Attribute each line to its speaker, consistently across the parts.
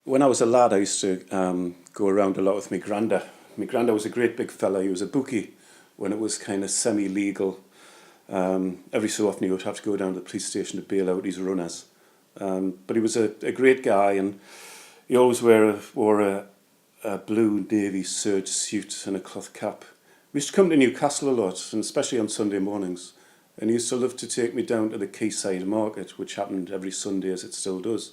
Speaker 1: When I was a lad, I used to go around a lot with my granda. My granda was a great big fella. He was a bookie when it was kind of semi-legal. Every so often he would have to go down to the police station to bail out his runners. But he was a great guy, and he always wore a blue navy serge suit and a cloth cap. We used to come to Newcastle a lot, and especially on Sunday mornings. And he used to love to take me down to the quayside market, which happened every Sunday, as it still does.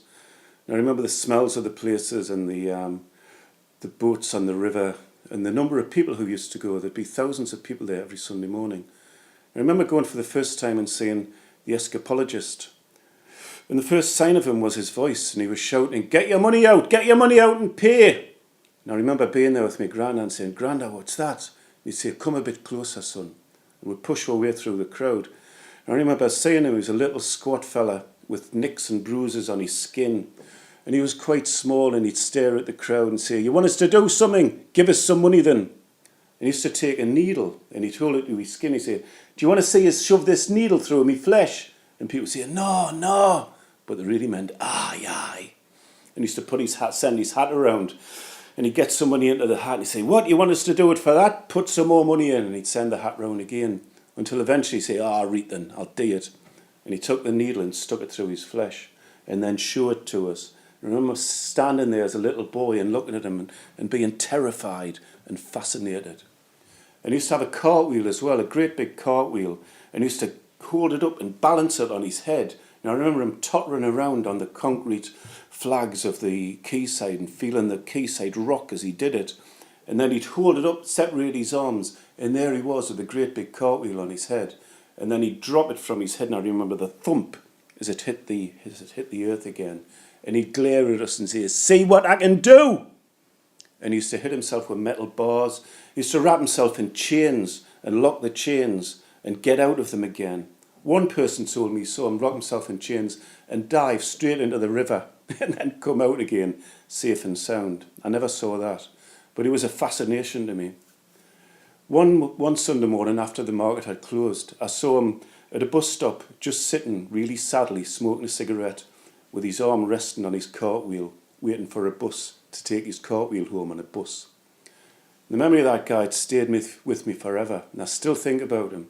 Speaker 1: And I remember the smells of the places and the boats on the river and the number of people who used to go. There'd be thousands of people there every Sunday morning. I remember going for the first time and seeing the escapologist. And the first sign of him was his voice, and he was shouting, get your money out and pay. And I remember being there with my granda and saying, Granda, what's that? And he'd say, come a bit closer, son. And we'd push our way through the crowd. And I remember seeing him. He was a little squat fella with nicks and bruises on his skin. And he was quite small, and he'd stare at the crowd and say, you want us to do something? Give us some money then. And he used to take a needle, and he'd hold it to his skin. He'd say, do you want to see us shove this needle through me flesh? And people would say, no, no. But they really meant, aye, aye. And he used to put send his hat around. And he'd get some money into the hat, and he'd say, what, you want us to do it for that? Put some more money in. And he'd send the hat round again, until eventually he'd say, right then, I'll do it. And he took the needle and stuck it through his flesh, and then showed it to us. I remember standing there as a little boy and looking at him and being terrified and fascinated. And he used to have a cartwheel as well, a great big cartwheel, and he used to hold it up and balance it on his head. And I remember him tottering around on the concrete flags of the quayside and feeling the quayside rock as he did it. And then he'd hold it up, separate his arms, and there he was with a great big cartwheel on his head. And then he'd drop it from his head, and I remember the thump as it hit the earth again. And he'd glare at us and say, see what I can do! And he used to hit himself with metal bars. He used to wrap himself in chains and lock the chains and get out of them again. One person told me he saw him lock himself in chains and dive straight into the river and then come out again safe and sound. I never saw that. But it was a fascination to me. One Sunday morning after the market had closed, I saw him at a bus stop just sitting really sadly smoking a cigarette with his arm resting on his cartwheel, waiting for a bus to take his cartwheel home on a bus. The memory of that guy had stayed with me forever, and I still think about him.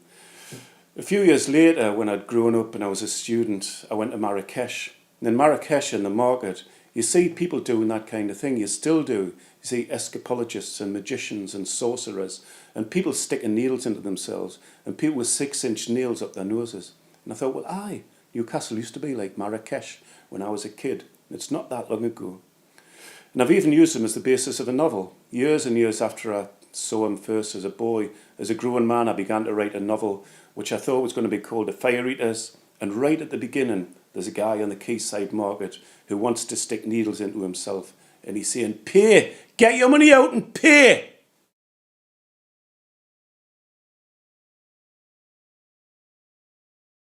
Speaker 1: A few years later, when I'd grown up and I was a student, I went to Marrakesh. And in Marrakesh, in the market, you see people doing that kind of thing. You still do. You see escapologists and magicians and sorcerers, and people sticking needles into themselves, and people with 6-inch nails up their noses. And I thought, well, aye, Newcastle used to be like Marrakesh when I was a kid. It's not that long ago. And I've even used him as the basis of a novel. Years and years after I saw him first as a boy, as a grown man, I began to write a novel which I thought was going to be called The Fire Eaters. And right at the beginning, there's a guy on the quayside market who wants to stick needles into himself. And he's saying, pay, get your money out and pay.